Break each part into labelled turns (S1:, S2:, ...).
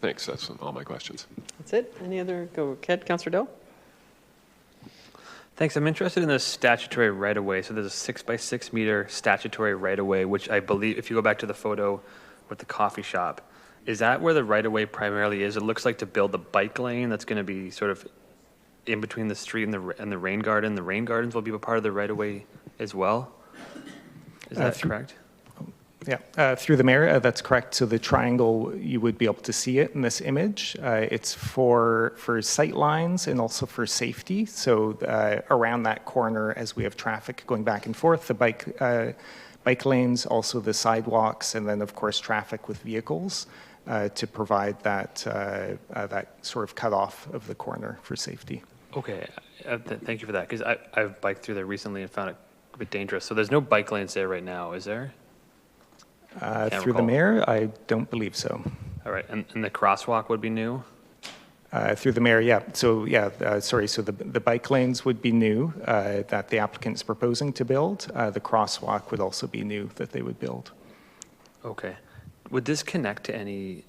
S1: Thanks. That's all my questions.
S2: That's it. Any other? Go ahead, Councilor Dell.
S3: Thanks. I'm interested in the statutory right-of-way. So there's a 6 by 6 meter statutory right-of-way, which I believe, if you go back to the photo with the coffee shop, is that where the right-of-way primarily is? It looks like to build the bike lane that's going to be sort of in between the street and the rain garden. The rain gardens will be a part of the right-of-way as well. Is that correct?
S4: Yeah, through the mayor, that's correct. So the triangle, you would be able to see it in this image. It's for sight lines and also for safety. So around that corner, as we have traffic going back and forth, the bike lanes, also the sidewalks, and then of course traffic with vehicles to provide that sort of cutoff of the corner for safety.
S3: Okay, thank you for that, because I've biked through there recently and found it a bit dangerous. So there's no bike lanes there right now, is there?
S4: Through the mayor, I don't believe so.
S3: All right, and the crosswalk would be new?
S4: Through the mayor, yeah. So yeah, sorry, so the bike lanes would be new that the applicant is proposing to build. The crosswalk would also be new that they would build.
S3: Okay. Would this connect to any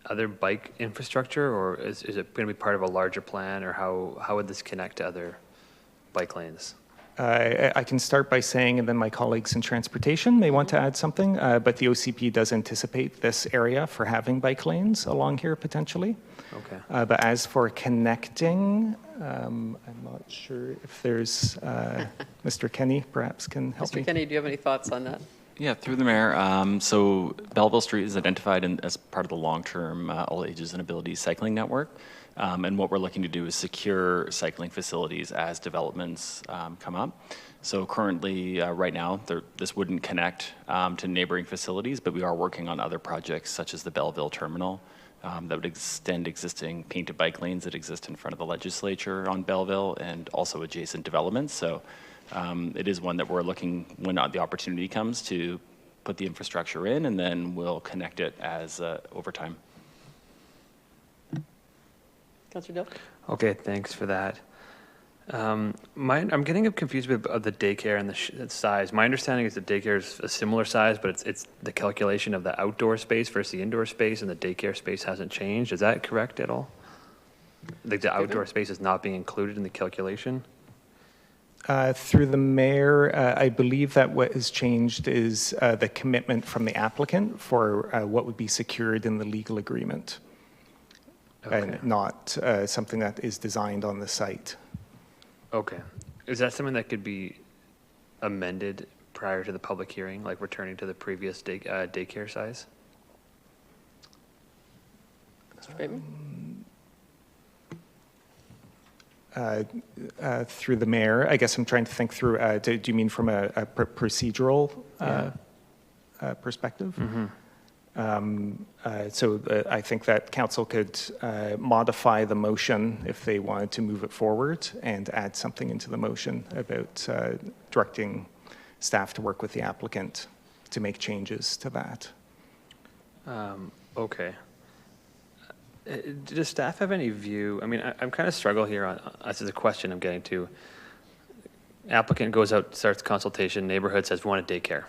S3: other bike infrastructure, or is it going to be part of a larger plan, or how would this connect to other bike lanes?
S4: I can start by saying, and then my colleagues in transportation may want to add something, but the OCP does anticipate this area for having bike lanes along here potentially.
S3: Okay.
S4: But as for connecting, I'm not sure if there's, Mr. Kenny perhaps can help me.
S2: Mr. Kenny, do you have any thoughts on that?
S5: Yeah, through the mayor. So Belleville Street is identified as part of the long-term all ages and abilities cycling network. And what we're looking to do is secure cycling facilities as developments come up. So currently, right now, this wouldn't connect to neighboring facilities, but we are working on other projects such as the Belleville Terminal that would extend existing painted bike lanes that exist in front of the legislature on Belleville and also adjacent developments. So it is one that we're looking, when the opportunity comes, to put the infrastructure in, and then we'll connect it as over time.
S2: Councilor Dell?
S3: Okay, thanks for that. I'm getting confused with the daycare and the size. My understanding is that daycare is a similar size, but it's the calculation of the outdoor space versus the indoor space, and the daycare space hasn't changed. Is that correct at all? Like the outdoor space is not being included in the calculation?
S4: Through the mayor, I believe that what has changed is the commitment from the applicant for what would be secured in the legal agreement. Okay. And not something that is designed on the site.
S3: Okay. Is that something that could be amended prior to the public hearing, like returning to the previous daycare size?
S2: Mr. Bateman?
S4: Through the mayor, I guess I'm trying to think through, do you mean from a procedural perspective? Mm-hmm. So I think that council could modify the motion if they wanted to move it forward and add something into the motion about directing staff to work with the applicant to make changes to that.
S3: Okay. Does staff have any view? I mean, I'm kind of struggle here on this is a question I'm getting to. Applicant goes out, starts consultation, neighborhood says we want a daycare.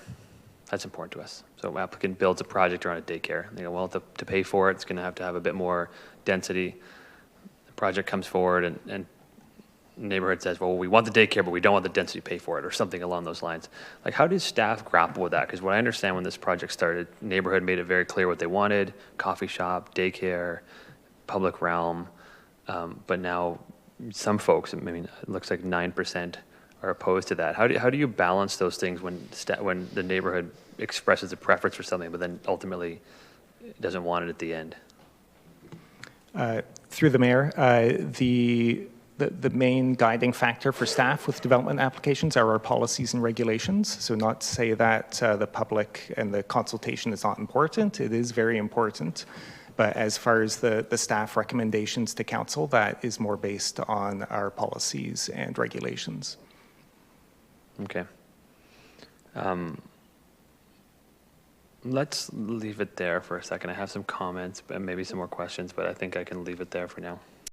S3: That's important to us. So applicant builds a project around a daycare. They go, well, to pay for it, it's going to have a bit more density. The project comes forward and neighborhood says, well, we want the daycare, but we don't want the density to pay for it, or something along those lines. Like, how does staff grapple with that? Because what I understand when this project started, neighborhood made it very clear what they wanted: coffee shop, daycare, public realm. But now some folks, I mean, it looks like 9% are opposed to that. How do you balance those things when the neighborhood expresses a preference for something, but then ultimately doesn't want it at the end?
S4: Through the mayor, the main guiding factor for staff with development applications are our policies and regulations. So not to say that the public and the consultation is not important. It is very important. But as far as the staff recommendations to council, that is more based on our policies and regulations.
S3: Okay. Let's leave it there for a second. I have some comments and maybe some more questions, but I think I can leave it there for now.